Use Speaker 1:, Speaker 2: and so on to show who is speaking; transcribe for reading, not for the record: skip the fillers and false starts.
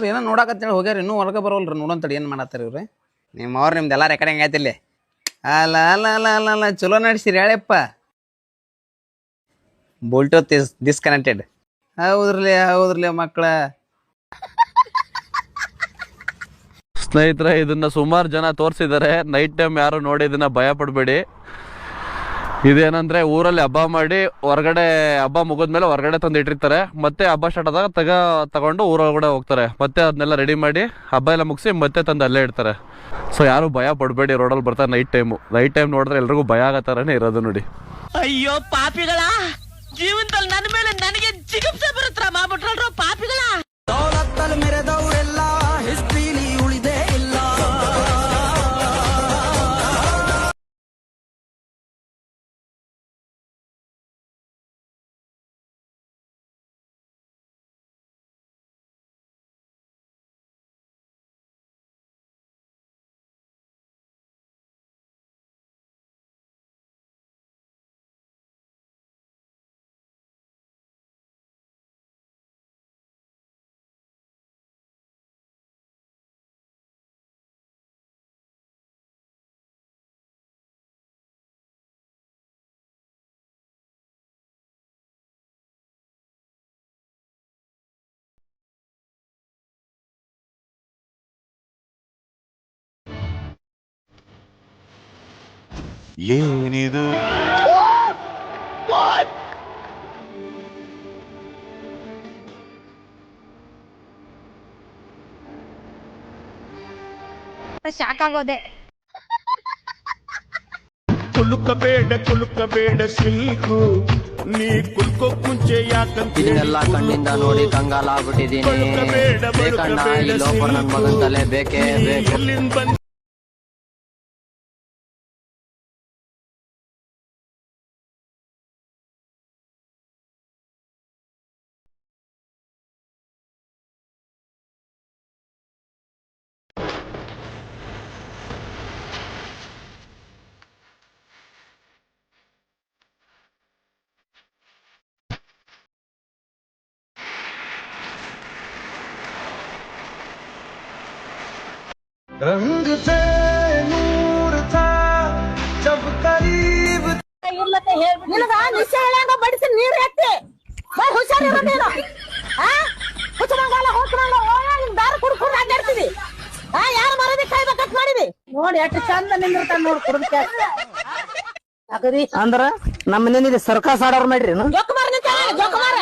Speaker 1: ಏನೋ ನೋಡಕತ್ತೇಳಿ ಹೋಗ್ಯಾರ ಇನ್ನೂ ಹೊರಗೆ ಬರೋಲ್ರಿ ನೋಡೋಂತಡಿ ಏನು ಮಾಡತ್ತಾರ ಇವ್ರಿ ನಿಮ್ಮವ್ರು ನಿಮ್ದೆಲ್ಲ ರೆಕಾರ್ಡಿಂಗ್ ಆಯ್ತಿಲ್ಲಿ ಅಲ್ಲ ಅಲ್ಲ ಅಲ್ಲ ಅಲ್ಲ ಅಲ್ಲ ಚಲೋ ನಡೆಸಿರಿ ಹೇಳಪ್ಪ ಬೋಲ್ಟೂತ್ ಇಸ್ ಡಿಸ್ಕನೆಕ್ಟೆಡ್ ಹೌದ್ರಲಿ ಮಕ್ಕಳ
Speaker 2: ಸ್ನೇಹಿತರೆ ಇದನ್ನ ಸುಮಾರು ಜನ ತೋರಿಸಿದ್ದಾರೆ ನೈಟ್ ಟೈಮ್ ಯಾರು ನೋಡಿ ಇದನ್ನ ಭಯ ಪಡಬೇಡಿ ಇದೇನಂದ್ರೆ ಊರಲ್ಲಿ ಹಬ್ಬ ಮಾಡಿ ಹೊರಗಡೆ ಹಬ್ಬ ಮುಗಿದ್ಮೇಲೆ ಹೊರಗಡೆ ತಂದು ಇಟ್ಟಿರ್ತಾರೆ ಮತ್ತೆ ಹಬ್ಬ ಸ್ಟಾರ್ಟ್ ಆದಾಗ ತಗೊಂಡು ಊರೊಳಗಡೆ ಹೋಗ್ತಾರೆ ಮತ್ತೆ ಅದನ್ನೆಲ್ಲ ರೆಡಿ ಮಾಡಿ ಹಬ್ಬ ಎಲ್ಲ ಮುಗಿಸಿ ಮತ್ತೆ ತಂದು ಅಲ್ಲೇ ಇಡ್ತಾರೆ ಸೊ ಯಾರು ಭಯ ಪಡಬೇಡಿ ರೋಡಲ್ಲಿ ಬರ್ತಾರೆ ನೈಟ್ ಟೈಮ್ ನೋಡಿದ್ರೆ ಎಲ್ರಿಗೂ ಭಯ ಆಗತ್ತಾರನೇ ಇರೋದು ನೋಡಿ
Speaker 3: ಅಯ್ಯೋ ಪಾಪಿಗಳ ಜೀವನದಲ್ಲಿ ನನ್ನ ಮೇಲೆ ನನಗೆ ಜಿಗುಪ್ಸೆ ಬರುತ್ತರ ಮಾಡ್ಬಿಟ್ರಲ್ರೋ ಪಾಪಿಗಳ ದೌಲತ್ತಲ್ಲಿ ಮೆರೆದವರೆಲ್ಲ ಹಿಸ್ಟ್ರಿಲಿ ಉಳಿದೇ ಇಲ್ಲ
Speaker 4: ಏನಿದು
Speaker 5: ಶಾಕ್ ಆಗೋದೆ
Speaker 4: ಕುಲುಕಬೇಡ ಸಿಲ್ಕು ನೀ ಕುಲ್ಕೋ ಮುಂಚೆ ಯಾಕಂತ
Speaker 3: ಇದನ್ನೆಲ್ಲ ಕಣ್ಣಿಂದ ನೋಡಿ ಕಂಗಾಲಾಗ್ಬಿಟ್ಟಿದೀನಿ ಬೇಕಣ್ಣ ಈ ಲೋಪರ್ ನನ್ ಮಗಂತಲೇ ಬೇಕೇ ಬೇಕು
Speaker 4: रंग थे नूर था जब करीब
Speaker 5: ನಿಶ್ಚಯ ಹೇಳಂಗ ಬಡಿಸಿ ನೀರ್ ಹಾಕ್ತಿ ಹುಷಾರಿರೋ ನೀನು ಹುಚ್ಚಮಂಗಲ ಹೋಗ್ತಂಗ ದಾರ ಕುಡ್ಕೊಂಡು ಅಡ್ಡಾಡ್ತಿದಿ ಯಾರು ಮರದಿ ಕಾಯ್ಬೇಕಂತ ಮಾಡಿದಿ ನೋಡಿ ಎಷ್ಟು ಚಂದ ನಿಂದಿರ್ತಾನ ನೋಡ್ ಕುಡ್ದ ಅಗದಿ
Speaker 6: ಅಂದ್ರ ನಮ್ಮ ಮನೇಲಿ ಸರ್ಕಸ್ ಆಡೋರ್ ಮಾಡ್ರಿ
Speaker 5: ಜೋಕುಮಾರ್ ನಿಂತ ಜೋಕುಮಾರ